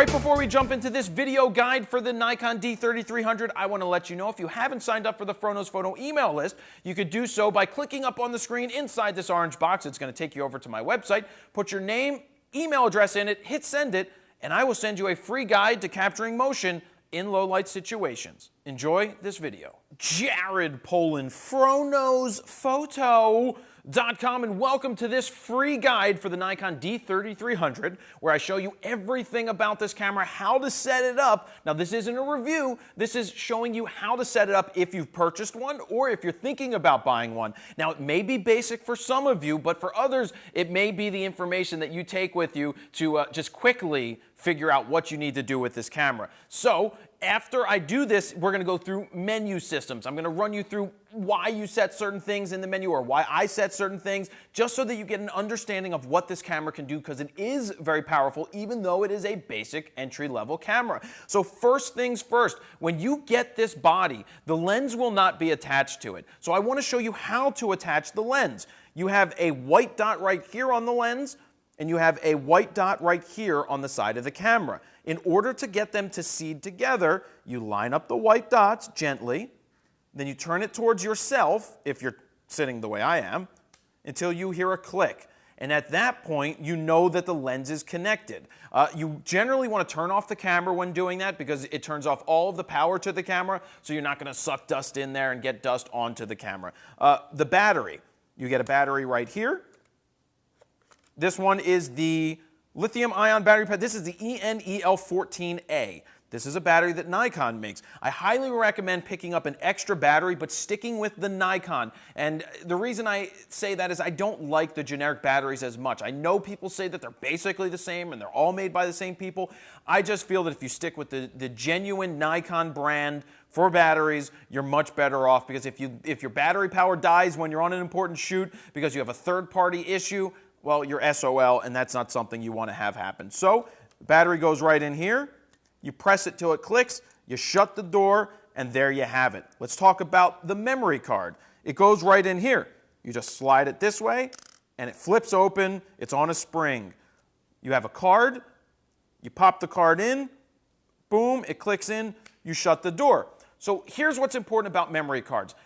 Right before we jump into this video guide for the Nikon D3300, I want to let you know if you haven't signed up for the Fronos Photo email list, you could do so by clicking up on the screen inside this orange box. It's going to take you over to my website. Put your name, email address in it, hit send it, and I will send you a free guide to capturing motion in low light situations. Enjoy this video. Jared Poland, FronosPhoto.com, and welcome to this free guide for the Nikon D3300, where I show you everything about this camera, how to set it up. Now, this isn't a review. This is showing you how to set it up if you've purchased one or if you're thinking about buying one. Now, it may be basic for some of you, but for others, it may be the information that you take with you to just quickly figure out what you need to do with this camera. So, after I do this, we're going to go through menu systems. I'm going to run you through why you set certain things in the menu or why I set certain things, just so that you get an understanding of what this camera can do, because it is very powerful, even though it is a basic entry-level camera. So first things first, when you get this body, the lens will not be attached to it. So I want to show you how to attach the lens. You have a white dot right here on the lens, and you have a white dot right here on the side of the camera. In order to get them to seed together, you line up the white dots gently, then you turn it towards yourself, if you're sitting the way I am, until you hear a click. And at that point, you know that the lens is connected. You generally want to turn off the camera when doing that, because it turns off all of the power to the camera, so you're not going to suck dust in there and get dust onto the camera. The battery, you get a battery right here. This one is the lithium-ion battery pack. This is the ENEL14A. This is a battery that Nikon makes. I highly recommend picking up an extra battery, but sticking with the Nikon. And the reason I say that is I don't like the generic batteries as much. I know people say that they're basically the same and they're all made by the same people. I just feel that if you stick with the genuine Nikon brand for batteries, you're much better off, because if your battery power dies when you're on an important shoot because you have a third-party issue, well, you're SOL, and that's not something you want to have happen. So, battery goes right in here. You press it till it clicks, you shut the door, and there you have it. Let's talk about the memory card. It goes right in here. You just slide it this way, and it flips open. It's on a spring. You have a card. You pop the card in. Boom, it clicks in. You shut the door. So here's what's important about memory cards.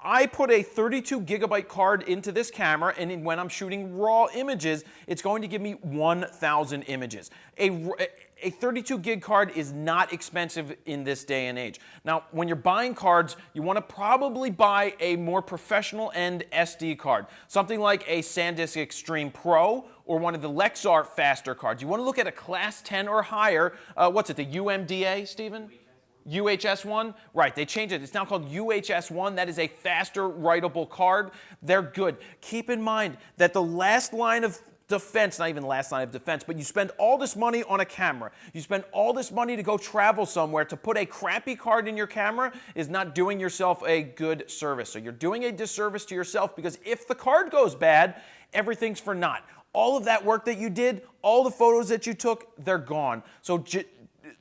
I put a 32 gigabyte card into this camera, and when I'm shooting raw images, it's going to give me 1,000 images. A 32 gig card is not expensive in this day and age. Now, when you're buying cards, you want to probably buy a more professional end SD card. Something like a SanDisk Extreme Pro or one of the Lexar faster cards. You want to look at a class 10 or higher. What's it, the UMDA, Stephen? UHS-1? Right, they changed it. It's now called UHS-1. That is a faster writable card. They're good. Keep in mind that the last line of defense, not even last line of defense, but you spend all this money on a camera. You spend all this money to go travel somewhere. To put a crappy card in your camera is not doing yourself a good service. So you're doing a disservice to yourself, because if the card goes bad, everything's for naught. All of that work that you did, all the photos that you took, they're gone. So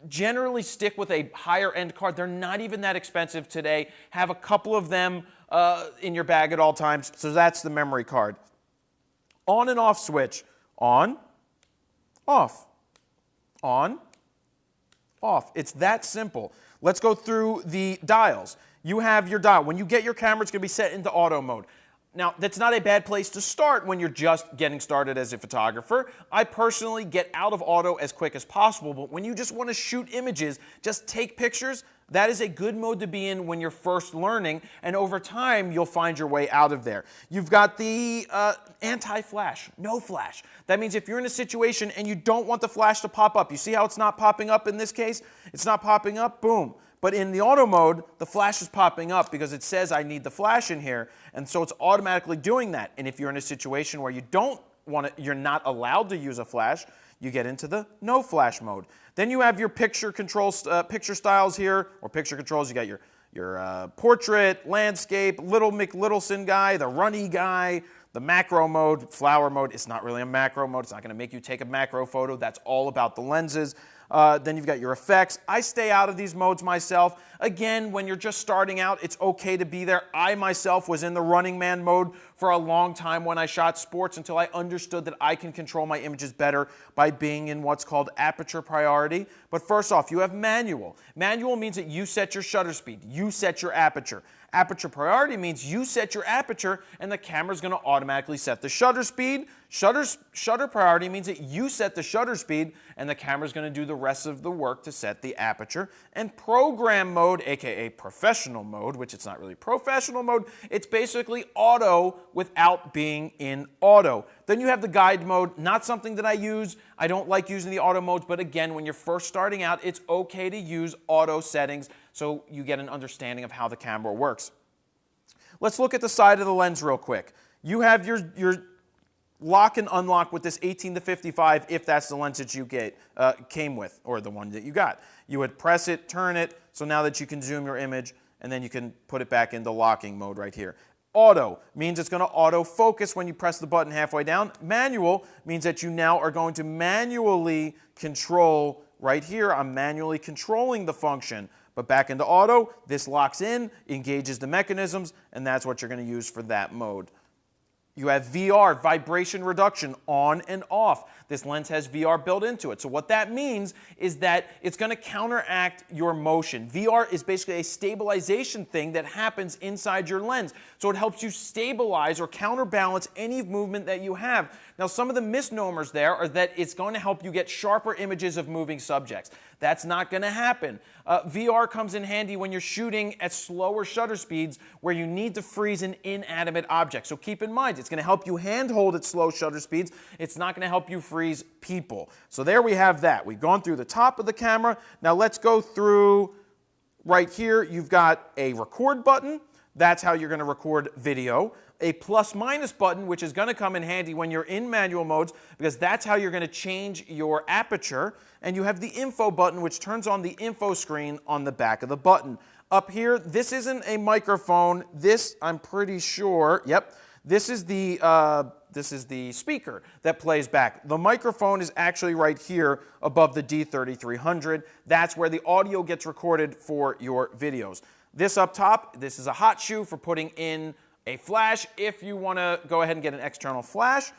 generally stick with a higher end card. They're not even that expensive today. Have a couple of them in your bag at all times. So that's the memory card. On and off switch. On, off, on, off. It's that simple. Let's go through the dials. You have your dial. When you get your camera, it's going to be set into auto mode. Now, that's not a bad place to start when you're just getting started as a photographer. I personally get out of auto as quick as possible, but when you just want to shoot images, just take pictures, that is a good mode to be in when you're first learning, and over time, you'll find your way out of there. You've got the anti-flash, no flash. That means if you're in a situation and you don't want the flash to pop up, you see how it's not popping up in this case? It's not popping up, boom. But in the auto mode, the flash is popping up because it says I need the flash in here, and so it's automatically doing that. And if you're in a situation where you don't want to, you're not allowed to use a flash, you get into the no flash mode. Then you have your picture styles here, or picture controls. You got your portrait, landscape, little McLittleson guy, the runny guy, the macro mode, flower mode. It's not really a macro mode. It's not going to make you take a macro photo. That's all about the lenses. Then you've got your effects. I stay out of these modes myself. Again, when you're just starting out, it's okay to be there. I myself was in the Running Man mode for a long time when I shot sports until I understood that I can control my images better by being in what's called aperture priority. But first off, you have manual. Manual means that you set your shutter speed. You set your aperture. Aperture priority means you set your aperture and the camera's going to automatically set the shutter speed. Shutter priority means that you set the shutter speed and the camera's going to do the rest of the work to set the aperture. And program mode, aka professional mode, which it's not really professional mode, it's basically auto without being in auto. Then you have the guide mode, not something that I use. I don't like using the auto modes, but again, when you're first starting out, it's okay to use auto settings so you get an understanding of how the camera works. Let's look at the side of the lens real quick. You have your lock and unlock with this 18-55 if that's the lens that you came with, or the one that you got. You would press it, turn it, so now that you can zoom your image, and then you can put it back into locking mode right here. Auto means it's going to auto focus when you press the button halfway down. Manual means that you now are going to manually control right here. I'm manually controlling the function. But back into auto, this locks in, engages the mechanisms, and that's what you're going to use for that mode. You have VR, vibration reduction, on and off. This lens has VR built into it. So what that means is that it's going to counteract your motion. VR is basically a stabilization thing that happens inside your lens. So it helps you stabilize or counterbalance any movement that you have. Now, some of the misnomers there are that it's going to help you get sharper images of moving subjects. That's not going to happen. VR comes in handy when you're shooting at slower shutter speeds where you need to freeze an inanimate object. So keep in mind, it's going to help you handhold at slow shutter speeds. It's not going to help you freeze people. So there we have that. We've gone through the top of the camera. Now let's go through right here. You've got a record button. That's how you're going to record video. A plus-minus button, which is going to come in handy when you're in manual modes, because that's how you're going to change your aperture. And you have the info button, which turns on the info screen on the back of the button. Up here, this isn't a microphone. This, I'm pretty sure, yep, this is the speaker that plays back. The microphone is actually right here above the D3300. That's where the audio gets recorded for your videos. This up top, this is a hot shoe for putting in a flash if you want to go ahead and get an external flash.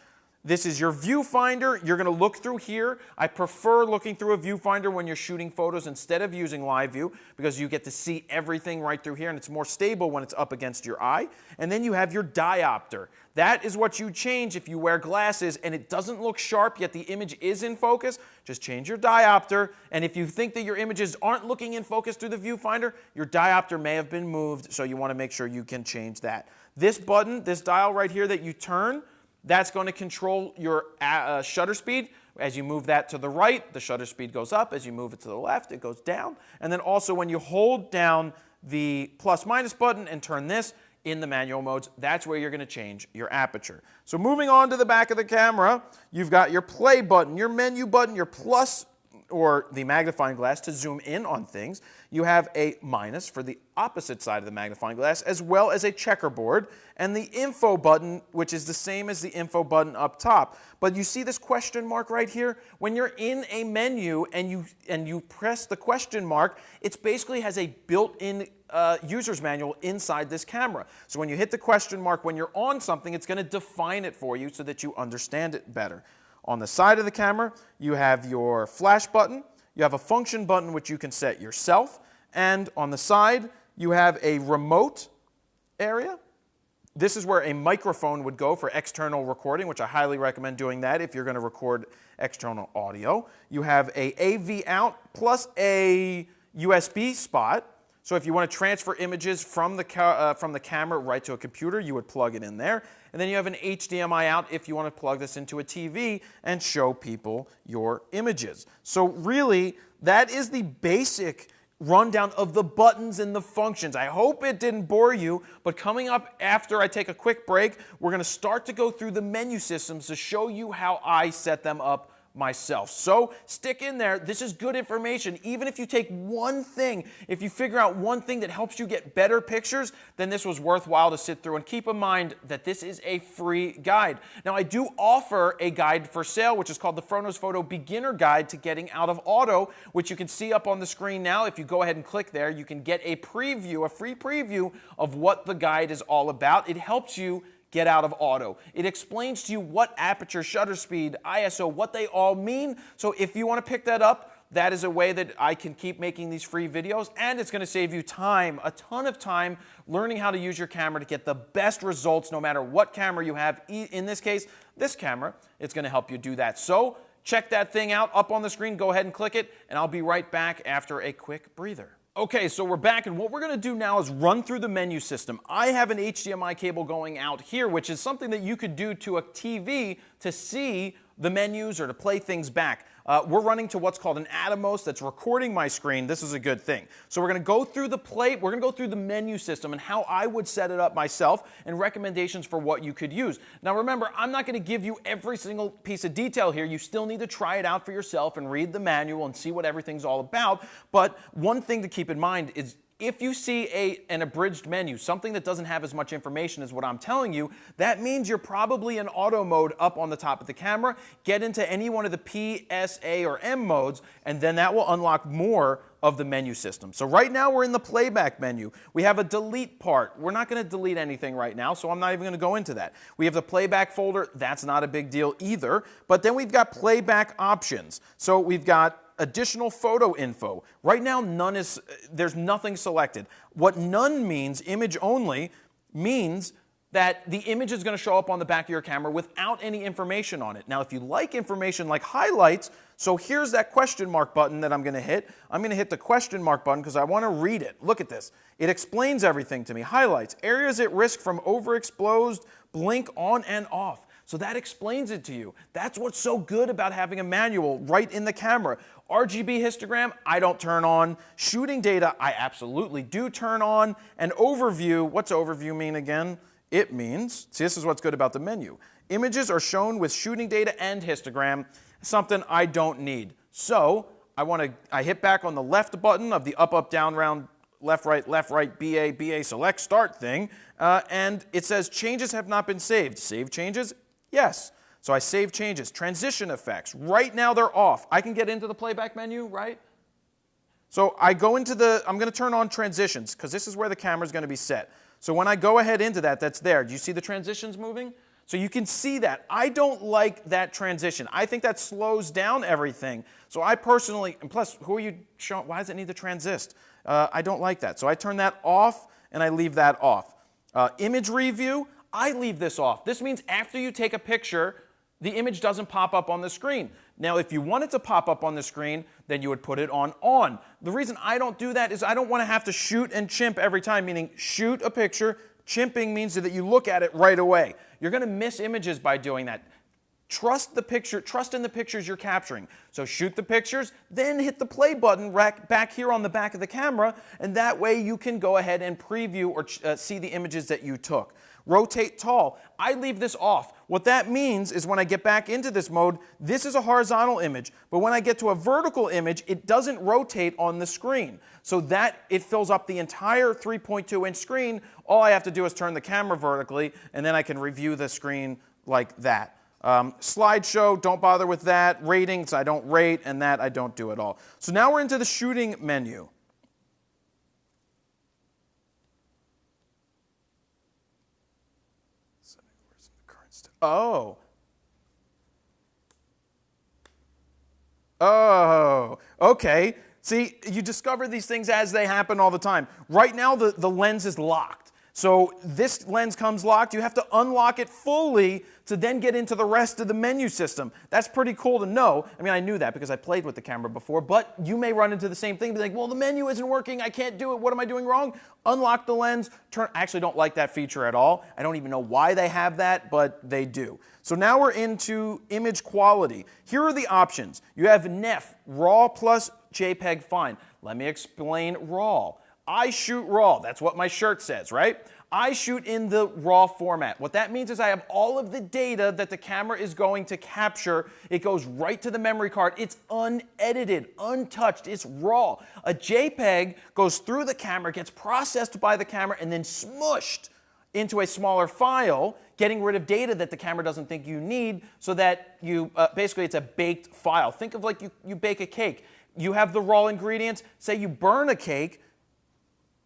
This is your viewfinder. You're going to look through here. I prefer looking through a viewfinder when you're shooting photos instead of using live view because you get to see everything right through here and it's more stable when it's up against your eye. And then you have your diopter. That is what you change if you wear glasses and it doesn't look sharp yet the image is in focus. Just change your diopter. And if you think that your images aren't looking in focus through the viewfinder, your diopter may have been moved, so you want to make sure you can change that. This button, this dial right here that you turn, that's going to control your shutter speed. As you move that to the right, the shutter speed goes up. As you move it to the left, it goes down. And then also when you hold down the plus-minus button and turn this in the manual modes, that's where you're going to change your aperture. So moving on to the back of the camera, you've got your play button, your menu button, your plus or the magnifying glass to zoom in on things. You have a minus for the opposite side of the magnifying glass, as well as a checkerboard, and the info button, which is the same as the info button up top. But you see this question mark right here? When you're in a menu and you press the question mark, it basically has a built-in user's manual inside this camera. So when you hit the question mark when you're on something, it's going to define it for you so that you understand it better. On the side of the camera, you have your flash button, you have a function button which you can set yourself, and on the side, you have a remote area. This is where a microphone would go for external recording, which I highly recommend doing that if you're going to record external audio. You have a AV out plus a USB spot. So if you want to transfer images from the camera right to a computer, you would plug it in there. And then you have an HDMI out if you want to plug this into a TV and show people your images. So really, that is the basic rundown of the buttons and the functions. I hope it didn't bore you, but coming up after I take a quick break, we're going to start to go through the menu systems to show you how I set them up myself. So stick in there. This is good information. Even if you take one thing, if you figure out one thing that helps you get better pictures, then this was worthwhile to sit through. And keep in mind that this is a free guide. Now, I do offer a guide for sale, which is called the Froknow's Photo Beginner Guide to Getting Out of Auto, which you can see up on the screen now. If you go ahead and click there, you can get a preview, a free preview of what the guide is all about. It helps you get out of auto. It explains to you what aperture, shutter speed, ISO, what they all mean. So if you want to pick that up, that is a way that I can keep making these free videos, and it's going to save you time, a ton of time, learning how to use your camera to get the best results no matter what camera you have. In this case, this camera, it's going to help you do that. So check that thing out up on the screen. Go ahead and click it, and I'll be right back after a quick breather. Okay, so we're back, and what we're going to do now is run through the menu system. I have an HDMI cable going out here, which is something that you could do to a TV to see the menus or to play things back. We're running to what's called an Atomos that's recording my screen. This is a good thing. So we're going to go through we're going to go through the menu system and how I would set it up myself and recommendations for what you could use. Now remember, I'm not going to give you every single piece of detail here. You still need to try it out for yourself and read the manual and see what everything's all about. But one thing to keep in mind is if you see an abridged menu, something that doesn't have as much information as what I'm telling you, that means you're probably in auto mode up on the top of the camera. Get into any one of the P, S, A, or M modes, and then that will unlock more of the menu system. So right now we're in the playback menu. We have a delete part. We're not going to delete anything right now, so I'm not even going to go into that. We have the playback folder. That's not a big deal either. But then we've got playback options. So we've got additional photo info. Right now, there's nothing selected. What none means, image only, means that the image is going to show up on the back of your camera without any information on it. Now, if you like information like highlights, so here's that question mark button that I'm going to hit. I'm going to hit the question mark button because I want to read it. Look at this. It explains everything to me. Highlights, areas at risk from overexposed, blink on and off. So that explains it to you. That's what's so good about having a manual right in the camera. RGB histogram, I don't turn on. Shooting data, I absolutely do turn on. And overview, what's overview mean again? It means, see, this is what's good about the menu. Images are shown with shooting data and histogram, something I don't need. So I hit back on the left button of the up, down, round, left, right, BA, select, start thing, and it says changes have not been saved. Save changes? Yes. So I save changes. Transition effects. Right now they're off. I can get into the playback menu, right? So I go into I'm going to turn on transitions because this is where the camera is going to be set. So when I go ahead into that, that's there. Do you see the transitions moving? So you can see that. I don't like that transition. I think that slows down everything. So I personally, and plus, who are you showing? Why does it need to transist? I don't like that. So I turn that off and I leave that off. Image review, I leave this off. This means after you take a picture, the image doesn't pop up on the screen. Now, if you want it to pop up on the screen, then you would put it on on. The reason I don't do that is I don't want to have to shoot and chimp every time, meaning shoot a picture. Chimping means that you look at it right away. You're going to miss images by doing that. Trust in the pictures you're capturing. So shoot the pictures, then hit the play button back here on the back of the camera, and that way you can go ahead and preview or see the images that you took. Rotate tall. I leave this off. What that means is when I get back into this mode, this is a horizontal image, but when I get to a vertical image, it doesn't rotate on the screen. So that it fills up the entire 3.2-inch screen. All I have to do is turn the camera vertically, and then I can review the screen like that. Slideshow, don't bother with that. Ratings, I don't rate, and that I don't do at all. So now we're into the shooting menu. Oh. Oh, okay. See, you discover these things as they happen all the time. Right now, the lens is locked. So this lens comes locked. You have to unlock it fully to then get into the rest of the menu system. That's pretty cool to know. I mean, I knew that because I played with the camera before, but you may run into the same thing. Be like, well, the menu isn't working. I can't do it. What am I doing wrong? Unlock the lens. I actually don't like that feature at all. I don't even know why they have that, but they do. So now we're into image quality. Here are the options. You have NEF, RAW plus JPEG fine. Let me explain RAW. I shoot RAW. That's what my shirt says, right? I shoot in the RAW format. What that means is I have all of the data that the camera is going to capture. It goes right to the memory card. It's unedited, untouched, it's raw. A JPEG goes through the camera, gets processed by the camera, and then smushed into a smaller file, getting rid of data that the camera doesn't think you need, so that you, basically it's a baked file. Think of like you bake a cake. You have the raw ingredients. Say you burn a cake.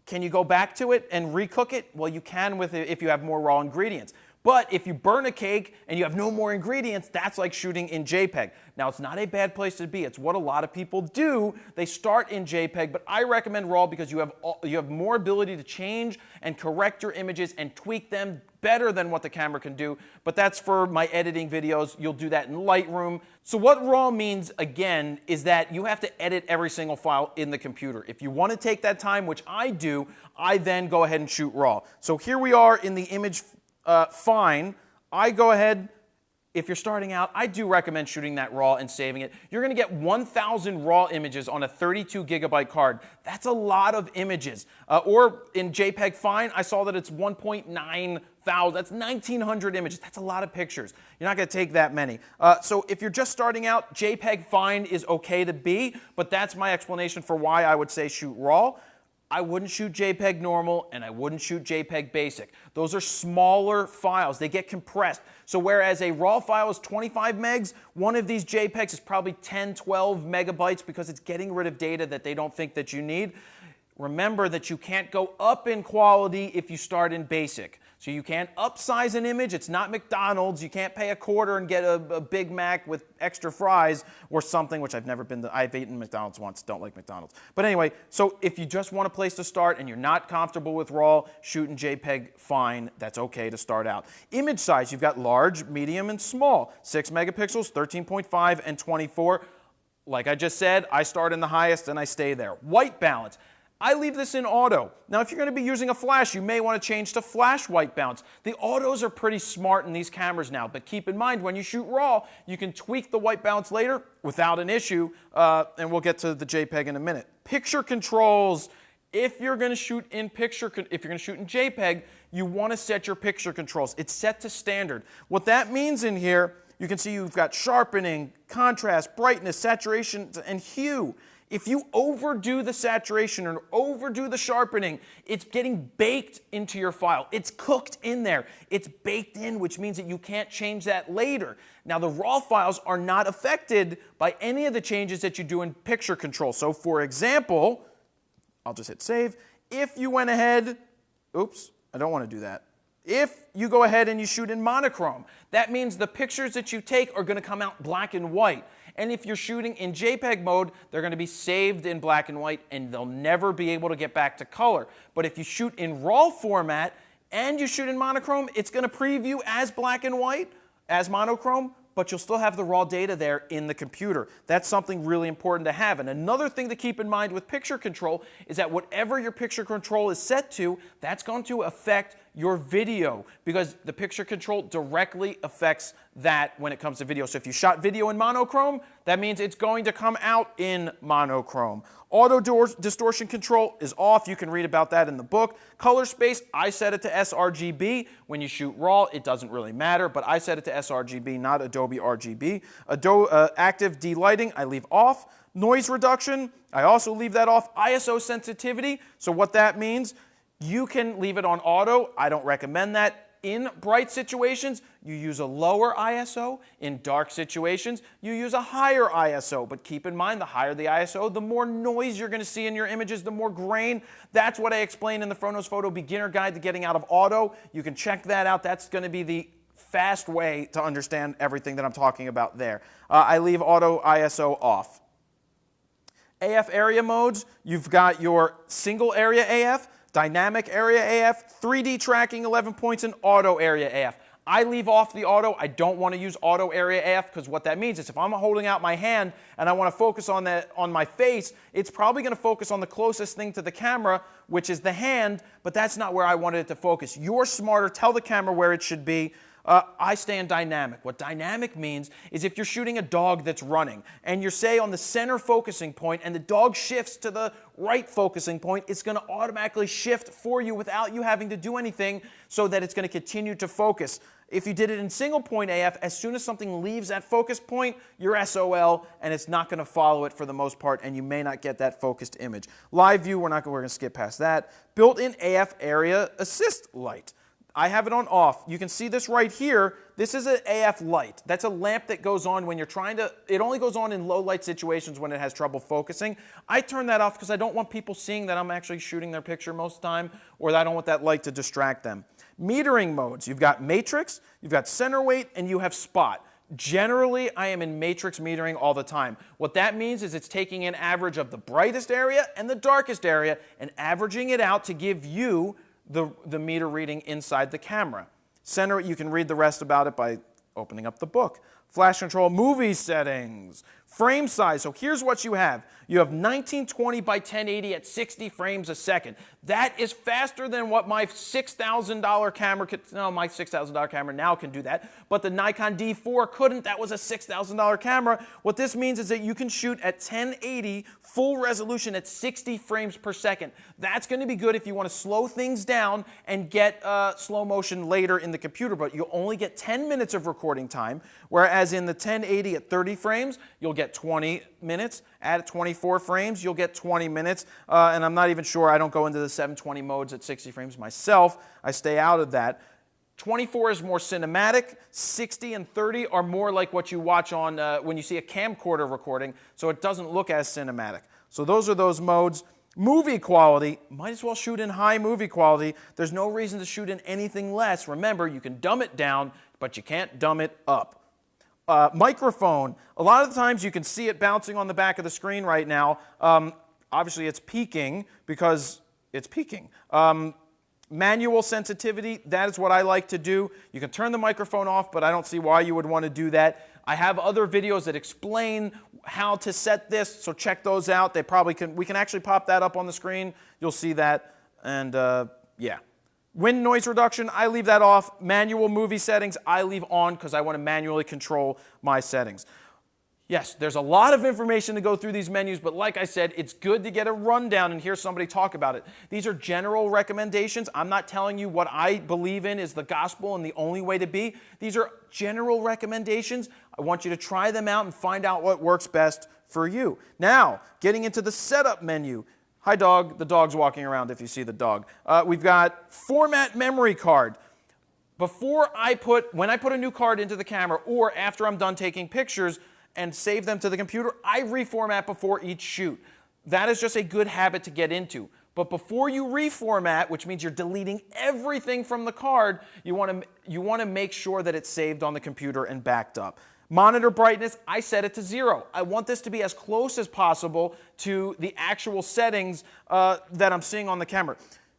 Can you go back to it and recook it? Well, you can with it if you have more raw ingredients. But if you burn a cake and you have no more ingredients, that's like shooting in JPEG. Now, it's not a bad place to be. It's what a lot of people do. They start in JPEG, but I recommend RAW because you have more ability to change and correct your images and tweak them better than what the camera can do. But that's for my editing videos. You'll do that in Lightroom. So what RAW means, again, is that you have to edit every single file in the computer. If you want to take that time, which I do, I then go ahead and shoot RAW. So here we are in the image fine. I go ahead, if you're starting out, I do recommend shooting that RAW and saving it. You're going to get 1,000 RAW images on a 32 gigabyte card. That's a lot of images. Or in JPEG Fine, I saw that it's 1.9 thousand. That's 1,900 images. That's a lot of pictures. You're not going to take that many. So if you're just starting out, JPEG Fine is okay to be, but that's my explanation for why I would say shoot RAW. I wouldn't shoot JPEG normal, and I wouldn't shoot JPEG basic. Those are smaller files. They get compressed. So whereas a RAW file is 25 megs, one of these JPEGs is probably 10, 12 megabytes because it's getting rid of data that they don't think that you need. Remember that you can't go up in quality if you start in basic. So you can't upsize an image. It's not McDonald's. You can't pay a quarter and get a Big Mac with extra fries or something, which I've never been to. I've eaten McDonald's once. Don't like McDonald's. But anyway, so if you just want a place to start and you're not comfortable with RAW, shooting JPEG, fine. That's okay to start out. Image size, you've got large, medium, and small. 6 megapixels, 13.5, and 24. Like I just said, I start in the highest and I stay there. White balance. I leave this in auto. Now, if you're going to be using a flash, you may want to change to flash white balance. The autos are pretty smart in these cameras now, but keep in mind, when you shoot RAW, you can tweak the white balance later without an issue, and we'll get to the JPEG in a minute. Picture controls. If you're going to shoot in JPEG, you want to set your picture controls. It's set to standard. What that means in here, you can see you've got sharpening, contrast, brightness, saturation, and hue. If you overdo the saturation or overdo the sharpening, it's getting baked into your file. It's cooked in there. It's baked in, which means that you can't change that later. Now, the RAW files are not affected by any of the changes that you do in picture control. So, for example, I'll just hit save. If you went ahead, oops, I don't want to do that. If you go ahead and you shoot in monochrome, that means the pictures that you take are going to come out black and white. And if you're shooting in JPEG mode, they're going to be saved in black and white, and they'll never be able to get back to color. But if you shoot in RAW format and you shoot in monochrome, it's going to preview as black and white, as monochrome, but you'll still have the raw data there in the computer. That's something really important to have. And another thing to keep in mind with picture control is that whatever your picture control is set to, that's going to affect your video, because the picture control directly affects that when it comes to video. So if you shot video in monochrome, that means it's going to come out in monochrome. Auto distortion control is off. You can read about that in the book. Color space, I set it to sRGB. When you shoot RAW, it doesn't really matter, but I set it to sRGB, not Adobe RGB. Active delighting, I leave off. Noise reduction, I also leave that off. ISO sensitivity, so what that means, you can leave it on auto. I don't recommend that. In bright situations, you use a lower ISO. In dark situations, you use a higher ISO. But keep in mind, the higher the ISO, the more noise you're going to see in your images, the more grain. That's what I explained in the Front Nose Photo Beginner Guide to Getting Out of Auto. You can check that out. That's going to be the fast way to understand everything that I'm talking about there. I leave auto ISO off. AF area modes, you've got your single area AF, dynamic area AF, 3D tracking 11 points, and auto area AF. I leave off the auto. I don't want to use auto area AF because what that means is if I'm holding out my hand and I want to focus on my face, it's probably going to focus on the closest thing to the camera, which is the hand, but that's not where I wanted it to focus. You're smarter. Tell the camera where it should be. I stay in dynamic. What dynamic means is if you're shooting a dog that's running and you're, say, on the center focusing point and the dog shifts to the right focusing point, it's going to automatically shift for you without you having to do anything so that it's going to continue to focus. If you did it in single point AF, as soon as something leaves that focus point, you're SOL, and it's not going to follow it for the most part, and you may not get that focused image. Live view, we're going to skip past that. Built-in AF area assist light. I have it on off. You can see this right here. This is an AF light. That's a lamp that goes on when you're trying to, it only goes on in low light situations when it has trouble focusing. I turn that off because I don't want people seeing that I'm actually shooting their picture most of the time, or that I don't want that light to distract them. Metering modes. You've got matrix, you've got center weight, and you have spot. Generally, I am in matrix metering all the time. What that means is it's taking an average of the brightest area and the darkest area and averaging it out to give you the meter reading inside the camera. Center, you can read the rest about it by opening up the book. Flash control, movie settings, frame size. So here's what you have. You have 1920 by 1080 at 60 frames a second. That is faster than what my $6,000 camera could. No, my $6,000 camera now can do that, but the Nikon D4 couldn't. That was a $6,000 camera. What this means is that you can shoot at 1080 full resolution at 60 frames per second. That's going to be good if you want to slow things down and get slow motion later in the computer, but you'll only get 10 minutes of recording time, whereas in the 1080 at 30 frames, you'll get 20 minutes. At 24 frames, you'll get 20 minutes. And I'm not even sure, I don't go into the 720 modes at 60 frames myself. I stay out of that. 24 is more cinematic. 60 and 30 are more like what you watch on when you see a camcorder recording, so it doesn't look as cinematic. So those are those modes. Movie quality, might as well shoot in high movie quality. There's no reason to shoot in anything less. Remember, you can dumb it down, but you can't dumb it up. Microphone, a lot of the times you can see it bouncing on the back of the screen right now. Obviously it's peaking because it's peaking. Manual sensitivity, that is what I like to do. You can turn the microphone off, but I don't see why you would want to do that. I have other videos that explain how to set this, so check those out. They probably can, we can actually pop that up on the screen. You'll see that, and yeah. Wind noise reduction, I leave that off. Manual movie settings, I leave on because I want to manually control my settings. Yes, there's a lot of information to go through these menus, but like I said, it's good to get a rundown and hear somebody talk about it. These are general recommendations. I'm not telling you what I believe in is the gospel and the only way to be. These are general recommendations. I want you to try them out and find out what works best for you. Now, getting into the setup menu. Hi, dog. The dog's walking around if you see the dog. We've got format memory card. When I put a new card into the camera or after I'm done taking pictures and save them to the computer, I reformat before each shoot. That is just a good habit to get into. But before you reformat, which means you're deleting everything from the card, you want to make sure that it's saved on the computer and backed up. Monitor brightness, I set it to 0. I want this to be as close as possible to the actual settings that I'm seeing on the camera.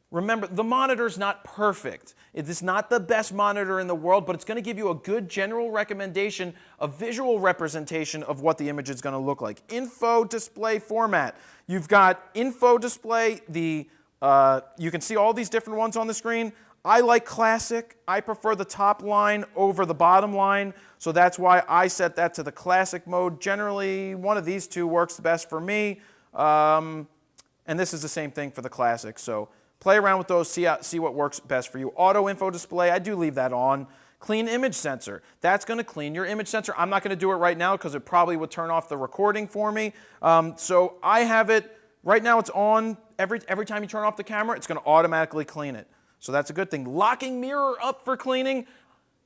Remember, the monitor's not perfect. It is not the best monitor in the world, but it's going to give you a good general recommendation, a visual representation of what the image is going to look like. Info display format. You've got info display. You can see all these different ones on the screen. I like classic. I prefer the top line over the bottom line, so that's why I set that to the classic mode. Generally, one of these two works the best for me, and this is the same thing for the classic. So play around with those, see what works best for you. Auto info display, I do leave that on. Clean image sensor, that's going to clean your image sensor. I'm not going to do it right now because it probably would turn off the recording for me. So I have it, right now it's on. Every time you turn off the camera, it's going to automatically clean it. So that's a good thing. Locking mirror up for cleaning.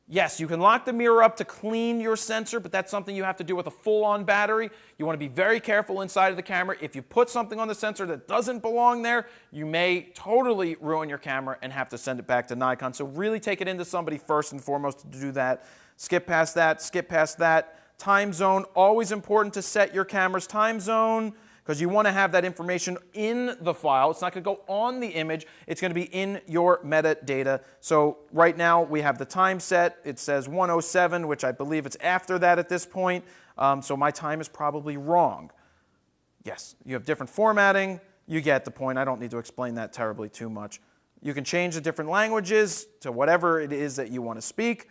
Yes, you can lock the mirror up to clean your sensor, but that's something you have to do with a full-on battery. You want to be very careful inside of the camera. If you put something on the sensor that doesn't belong there, you may totally ruin your camera and have to send it back to Nikon. So really take it into somebody first and foremost to do that. Skip past that, skip past that. Time zone, always important to set your camera's time zone, because you want to have that information in the file. It's not going to go on the image. It's going to be in your metadata. So right now we have the time set. It says 1:07, which I believe it's after that at this point. So my time is probably wrong. Yes, you have different formatting. You get the point. I don't need to explain that terribly too much. You can change the different languages to whatever it is that you want to speak.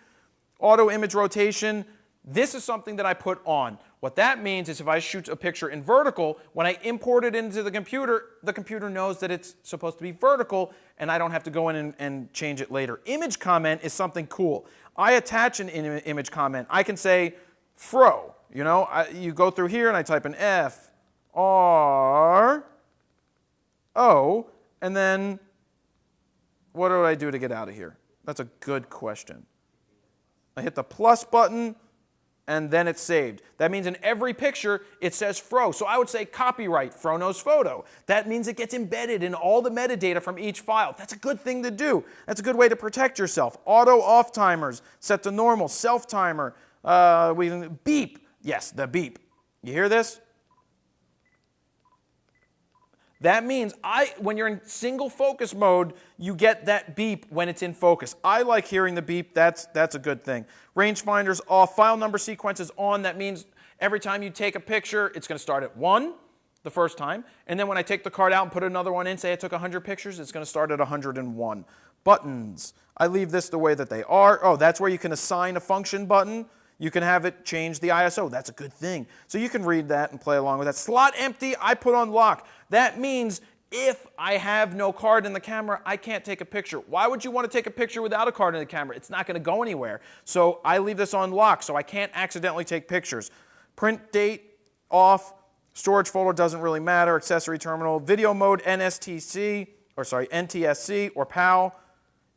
Auto image rotation, this is something that I put on. What that means is if I shoot a picture in vertical, when I import it into the computer knows that it's supposed to be vertical, and I don't have to go in and change it later. Image comment is something cool. I attach an image comment. I can say fro. You know, you go through here and I type in F-R-O, and then what do I do to get out of here? That's a good question. I hit the plus button, and then it's saved. That means in every picture, it says fro. So I would say copyright, Fro knows photo. That means it gets embedded in all the metadata from each file. That's a good thing to do. That's a good way to protect yourself. Auto off timers, set to normal, self timer, beep. Yes, the beep. You hear this? That means when you're in single focus mode, you get that beep when it's in focus. I like hearing the beep. That's a good thing. Rangefinder's off. File number sequence is on. That means every time you take a picture, it's going to start at 1 the first time. And then when I take the card out and put another one in, say I took 100 pictures, it's going to start at 101. Buttons. I leave this the way that they are. Oh, that's where you can assign a function button. You can have it change the ISO. That's a good thing. So you can read that and play along with that. Slot empty, I put on lock. That means if I have no card in the camera, I can't take a picture. Why would you want to take a picture without a card in the camera? It's not going to go anywhere. So I leave this on lock so I can't accidentally take pictures. Print date off. Storage folder doesn't really matter. Accessory terminal. Video mode NTSC or PAL.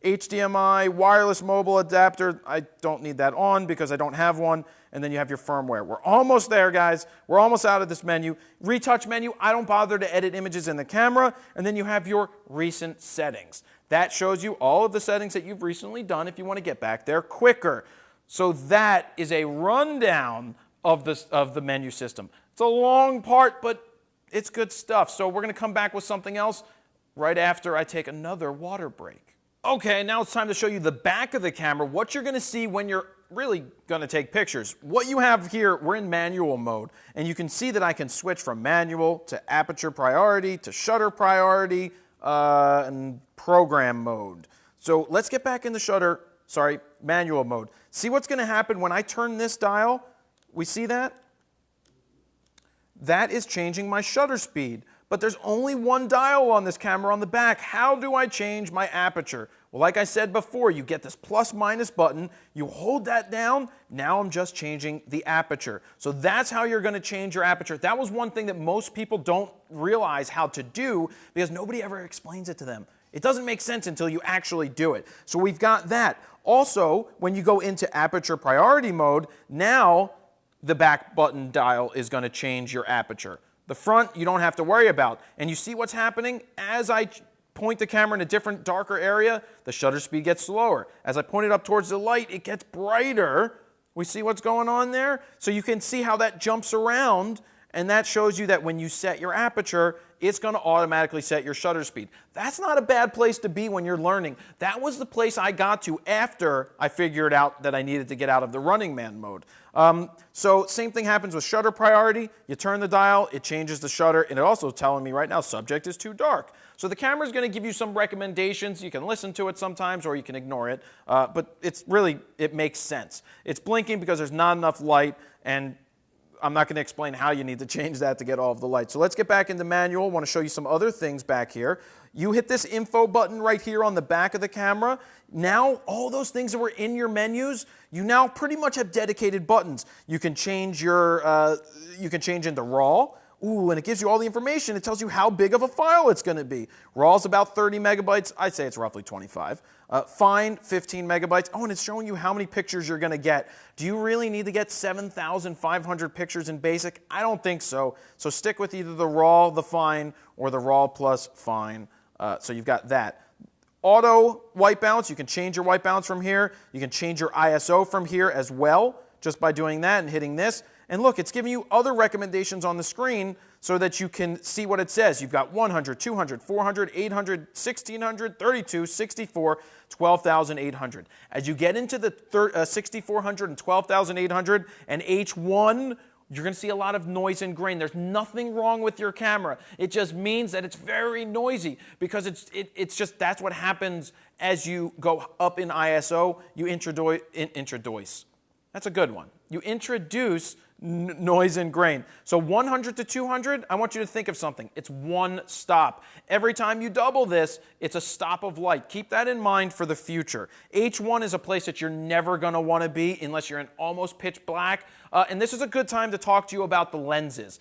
HDMI, wireless mobile adapter, I don't need that on because I don't have one. And then you have your firmware. We're almost there, guys. We're almost out of this menu. Retouch menu, I don't bother to edit images in the camera. And then you have your recent settings. That shows you all of the settings that you've recently done if you want to get back there quicker. So that is a rundown of the menu system. It's a long part, but it's good stuff. So we're going to come back with something else right after I take another water break. Okay, now it's time to show you the back of the camera, what you're going to see when you're really going to take pictures. What you have here, we're in manual mode, and you can see that I can switch from manual to aperture priority to shutter priority and program mode. So let's get back in the manual mode. See what's going to happen when I turn this dial? We see that? That is changing my shutter speed. But there's only one dial on this camera on the back. How do I change my aperture? Well, like I said before, you get this plus minus button. You hold that down. Now I'm just changing the aperture. So that's how you're going to change your aperture. That was one thing that most people don't realize how to do because nobody ever explains it to them. It doesn't make sense until you actually do it. So we've got that. Also, when you go into aperture priority mode, now the back button dial is going to change your aperture. The front, you don't have to worry about. And you see what's happening? As I point the camera in a different, darker area, the shutter speed gets slower. As I point it up towards the light, it gets brighter. We see what's going on there? So you can see how that jumps around, and that shows you that when you set your aperture, it's going to automatically set your shutter speed. That's not a bad place to be when you're learning. That was the place I got to after I figured out that I needed to get out of the running man mode. So same thing happens with shutter priority. You turn the dial, it changes the shutter, and it also telling me right now subject is too dark. So the camera is going to give you some recommendations. You can listen to it sometimes or you can ignore it, but it makes sense. It's blinking because there's not enough light, and I'm not going to explain how you need to change that to get all of the light. So let's get back into manual. I want to show you some other things back here. You hit this info button right here on the back of the camera. Now, all those things that were in your menus, you now pretty much have dedicated buttons. You can change into RAW. Ooh, and it gives you all the information. It tells you how big of a file it's going to be. RAW is about 30 megabytes. I'd say it's roughly 25. Fine, 15 megabytes. Oh, and it's showing you how many pictures you're going to get. Do you really need to get 7,500 pictures in BASIC? I don't think so. So stick with either the RAW, the Fine, or the RAW plus Fine. So you've got that. Auto white balance, you can change your white balance from here. You can change your ISO from here as well, just by doing that and hitting this. And look, it's giving you other recommendations on the screen so that you can see what it says. You've got 100, 200, 400, 800, 1600, 32, 64, 12,800. As you get into the 6400 and 12,800 and H1 you're going to see a lot of noise and grain. There's nothing wrong with your camera. It just means that it's very noisy because it's just that's what happens as you go up in ISO. You introduce. That's a good one. You introduce noise and grain. So 100 to 200, I want you to think of something. It's one stop. Every time you double this, it's a stop of light. Keep that in mind for the future. H1 is a place that you're never going to want to be unless you're in almost pitch black. And this is a good time to talk to you about the lenses.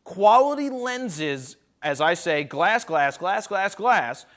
Quality lenses, as I say, glass,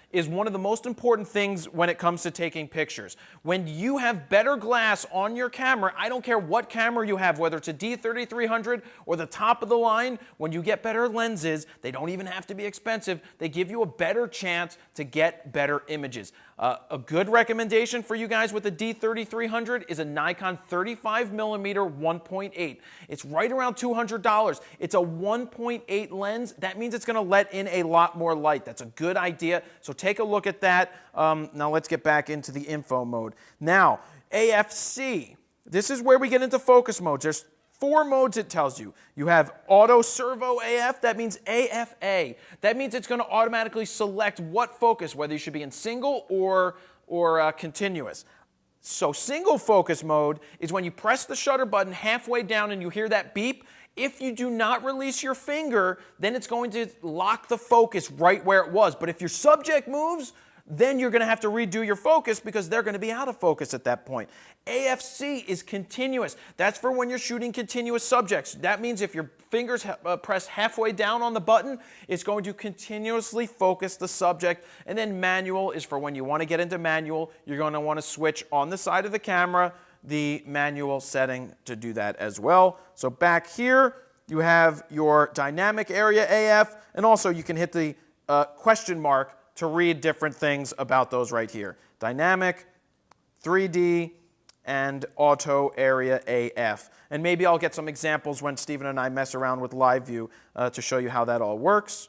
is one of the most important things when it comes to taking pictures. When you have better glass on your camera, I don't care what camera you have, whether it's a D3300 or the top of the line, when you get better lenses, they don't even have to be expensive, they give you a better chance to get better images. A good recommendation for you guys with the D3300 is a Nikon 35mm 1.8. It's right around $200. It's a 1.8 lens. That means it's going to let in a lot more light. That's a good idea. So take a look at that. Now let's get back into the info mode. Now, AFC. This is where we get into focus modes. There's 4 modes it tells you. You have auto servo AF, that means AFA. That means it's going to automatically select what focus, whether you should be in single or continuous. So single focus mode is when you press the shutter button halfway down and you hear that beep. If you do not release your finger, then it's going to lock the focus right where it was. But if your subject moves, then you're going to have to redo your focus because they're going to be out of focus at that point. AFC is continuous. That's for when you're shooting continuous subjects. That means if your fingers press halfway down on the button, it's going to continuously focus the subject. And then manual is for when you want to get into manual. You're going to want to switch on the side of the camera the manual setting to do that as well. So back here, you have your dynamic area AF, and also you can hit the question mark to read different things about those right here. Dynamic, 3D, and auto area AF. And maybe I'll get some examples when Stephen and I mess around with live view to show you how that all works.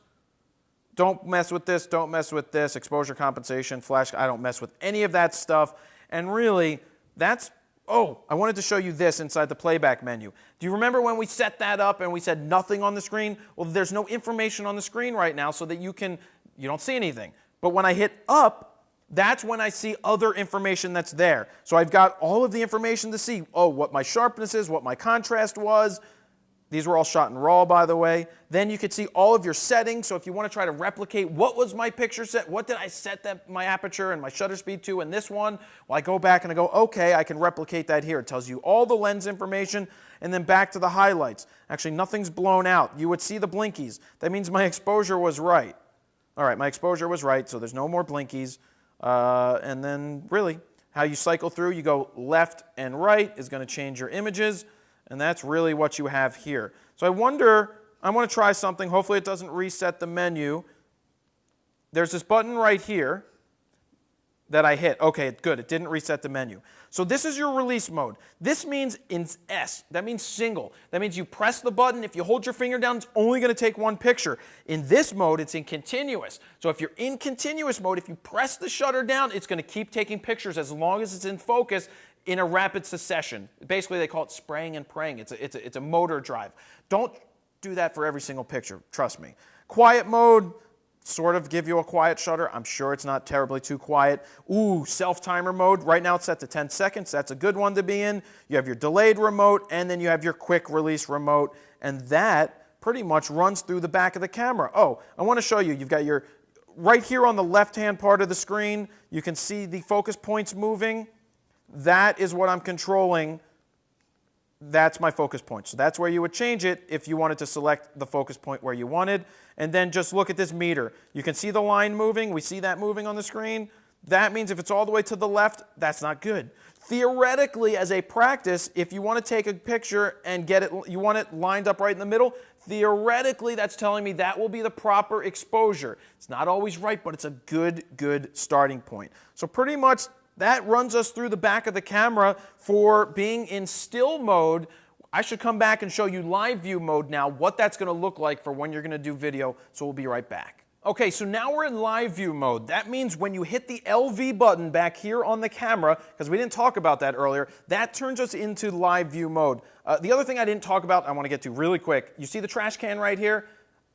Don't mess with this, don't mess with this, exposure compensation, flash, I don't mess with any of that stuff. And really, that's, oh, I wanted to show you this inside the playback menu. Do you remember when we set that up and we said nothing on the screen? Well, there's no information on the screen right now so that you don't see anything. But when I hit up, that's when I see other information that's there. So I've got all of the information to see, oh, what my sharpness is, what my contrast was. These were all shot in RAW, by the way. Then you could see all of your settings. So if you want to try to replicate what was my picture set, what did I set my aperture and my shutter speed to in this one? Well, I go back and I go, okay, I can replicate that here. It tells you all the lens information, and then back to the highlights. Actually, nothing's blown out. You would see the blinkies. That means my exposure was right. All right, my exposure was right, so there's no more blinkies. And then really, how you cycle through, you go left and right is going to change your images. And that's really what you have here. So I want to try something. Hopefully it doesn't reset the menu. There's this button right here that I hit. Okay, good. It didn't reset the menu. So this is your release mode. This means in S. That means single. That means you press the button. If you hold your finger down, it's only going to take one picture. In this mode, it's in continuous. So if you're in continuous mode, if you press the shutter down, it's going to keep taking pictures as long as it's in focus in a rapid succession. Basically, they call it spraying and praying. It's a motor drive. Don't do that for every single picture, trust me. Quiet mode, sort of give you a quiet shutter. I'm sure it's not terribly too quiet. Ooh, self-timer mode. Right now it's set to 10 seconds. That's a good one to be in. You have your delayed remote, and then you have your quick release remote, and that pretty much runs through the back of the camera. Oh, I want to show you. You've got your, right here on the left-hand part of the screen, you can see the focus points moving. That is what I'm controlling. That's my focus point. So that's where you would change it if you wanted to select the focus point where you wanted. And then just look at this meter. You can see the line moving. We see that moving on the screen. That means if it's all the way to the left, that's not good. Theoretically, as a practice, if you want to take a picture and get it, you want it lined up right in the middle, theoretically that's telling me that will be the proper exposure. It's not always right, but it's a good starting point. So pretty much that runs us through the back of the camera for being in still mode. I should come back and show you live view mode now, what that's going to look like for when you're going to do video, so we'll be right back. Okay, so now we're in live view mode. That means when you hit the LV button back here on the camera, because we didn't talk about that earlier, that turns us into live view mode. The other thing I didn't talk about, I want to get to really quick. You see the trash can right here?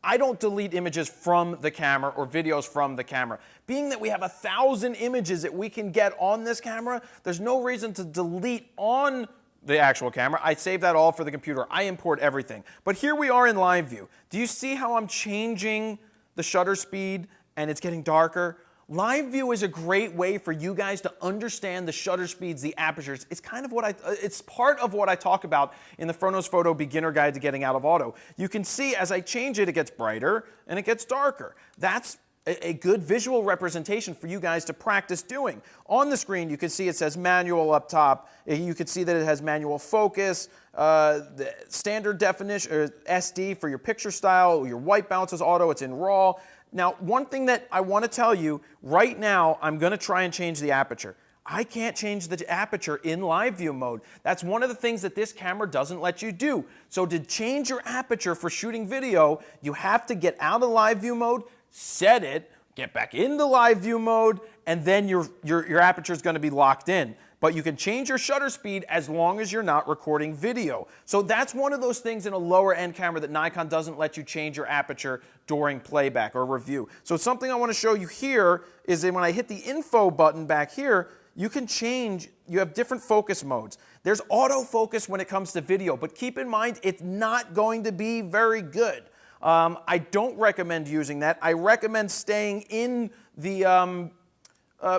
I don't delete images from the camera or videos from the camera. Being that we have 1,000 images that we can get on this camera, there's no reason to delete on the actual camera. I save that all for the computer. I import everything. But here we are in live view. Do you see how I'm changing the shutter speed and it's getting darker? Live view is a great way for you guys to understand the shutter speeds, the apertures. It's kind of it's part of what I talk about in the Front Nose Photo Beginner Guide to Getting Out of Auto. You can see as I change it, it gets brighter and it gets darker. That's a good visual representation for you guys to practice doing. On the screen, you can see it says manual up top. You can see that it has manual focus, the standard definition, or SD for your picture style, your white balance is auto, it's in RAW. Now, one thing that I want to tell you, right now, I'm going to try and change the aperture. I can't change the aperture in live view mode. That's one of the things that this camera doesn't let you do. So to change your aperture for shooting video, you have to get out of live view mode, set it, get back into live view mode, and then your aperture is going to be locked in. But you can change your shutter speed as long as you're not recording video. So that's one of those things in a lower end camera that Nikon doesn't let you change your aperture during playback or review. So something I want to show you here is that when I hit the info button back here, you can change, you have different focus modes. There's autofocus when it comes to video, but keep in mind it's not going to be very good. I don't recommend using that. I recommend staying in the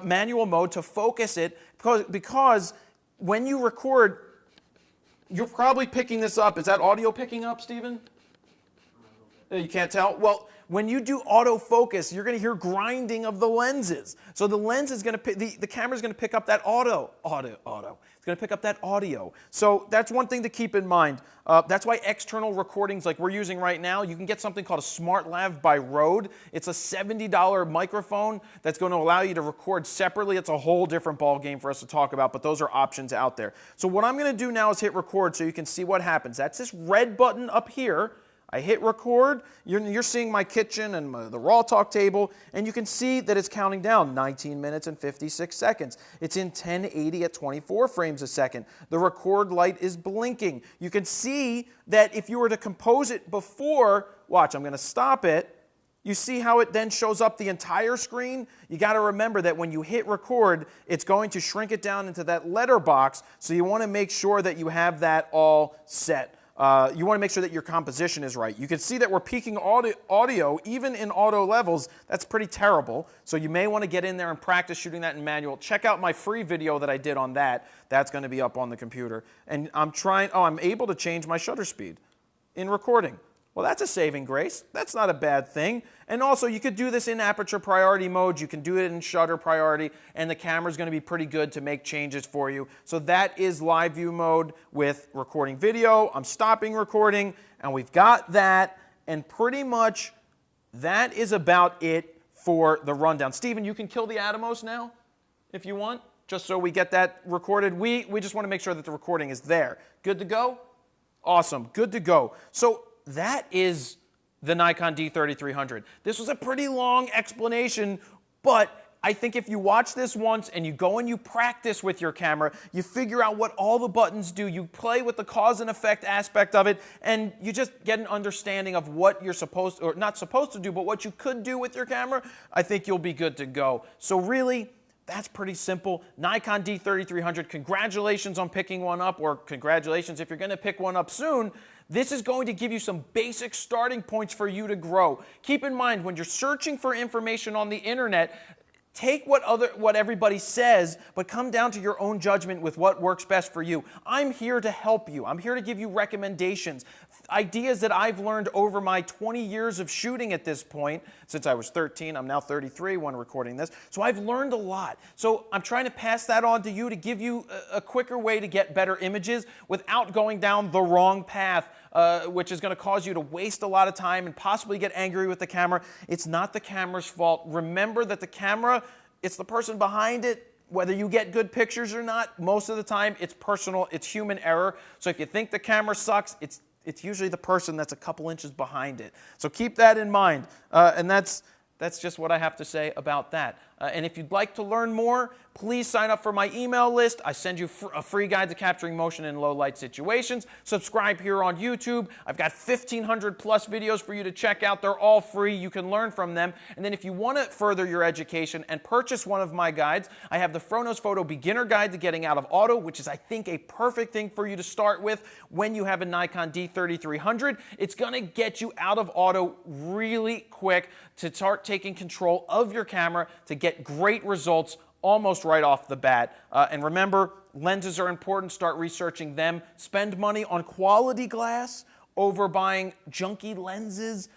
manual mode to focus it because when you record, you're probably picking this up. Is that audio picking up, Stephen? You can't tell? Well, when you do autofocus, you're going to hear grinding of the lenses. So the lens is going to the camera's going to pick up that audio. It's going to pick up that audio. So that's one thing to keep in mind. That's why external recordings like we're using right now, you can get something called a Smart Lav by Rode. It's a $70 microphone that's going to allow you to record separately. It's a whole different ball game for us to talk about, but those are options out there. So what I'm going to do now is hit record so you can see what happens. That's this red button up here. I hit record, you're seeing my kitchen and the raw talk table, and you can see that it's counting down 19 minutes and 56 seconds. It's in 1080 at 24 frames a second. The record light is blinking. You can see that if you were to compose it before, watch, I'm going to stop it. You see how it then shows up the entire screen? You got to remember that when you hit record, it's going to shrink it down into that letterbox, so you want to make sure that you have that all set. You want to make sure that your composition is right. You can see that we're peaking audio even in auto levels. That's pretty terrible. So you may want to get in there and practice shooting that in manual. Check out my free video that I did on that. That's going to be up on the computer. And I'm able to change my shutter speed in recording. Well, that's a saving grace. That's not a bad thing. And also, you could do this in aperture priority mode. You can do it in shutter priority, and the camera's going to be pretty good to make changes for you. So that is live view mode with recording video. I'm stopping recording, and we've got that. And pretty much that is about it for the rundown. Stephen, you can kill the Atomos now if you want, just so we get that recorded. We just want to make sure that the recording is there. Good to go? Awesome. Good to go. So that is the Nikon D3300. This was a pretty long explanation, but I think if you watch this once and you go and you practice with your camera, you figure out what all the buttons do, you play with the cause and effect aspect of it, and you just get an understanding of what you're supposed to, or not supposed to do, but what you could do with your camera, I think you'll be good to go. So really, that's pretty simple. Nikon D3300, congratulations on picking one up, or congratulations if you're going to pick one up soon. This is going to give you some basic starting points for you to grow. Keep in mind, when you're searching for information on the internet, take what everybody says, but come down to your own judgment with what works best for you. I'm here to help you. I'm here to give you recommendations, ideas that I've learned over my 20 years of shooting at this point. Since I was 13, I'm now 33 when recording this. So I've learned a lot. So I'm trying to pass that on to you to give you a quicker way to get better images without going down the wrong path, which is going to cause you to waste a lot of time and possibly get angry with the camera. It's not the camera's fault. Remember that the camera, it's the person behind it. Whether you get good pictures or not, most of the time it's personal, it's human error. So if you think the camera sucks, it's usually the person that's a couple inches behind it. So keep that in mind. And that's That's just what I have to say about that. And if you'd like to learn more, please sign up for my email list. I send you a free guide to capturing motion in low light situations. Subscribe here on YouTube. I've got 1,500 plus videos for you to check out. They're all free. You can learn from them. And then if you want to further your education and purchase one of my guides, I have the Froknos Photo Beginner Guide to Getting Out of Auto, which is, I think, a perfect thing for you to start with when you have a Nikon D3300. It's going to get you out of auto really quick to start taking control of your camera to get great results almost right off the bat. And remember, lenses are important. Start researching them. Spend money on quality glass over buying junky lenses.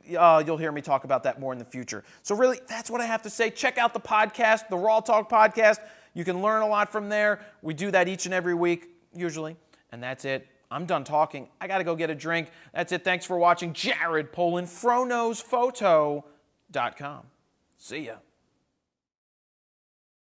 You'll hear me talk about that more in the future. So really, that's what I have to say. Check out the podcast, the Raw Talk podcast. You can learn a lot from there. We do that each and every week, usually. And that's it. I'm done talking. I got to go get a drink. That's it. Thanks for watching. Jared Polin, FroknosPhoto.com. See ya.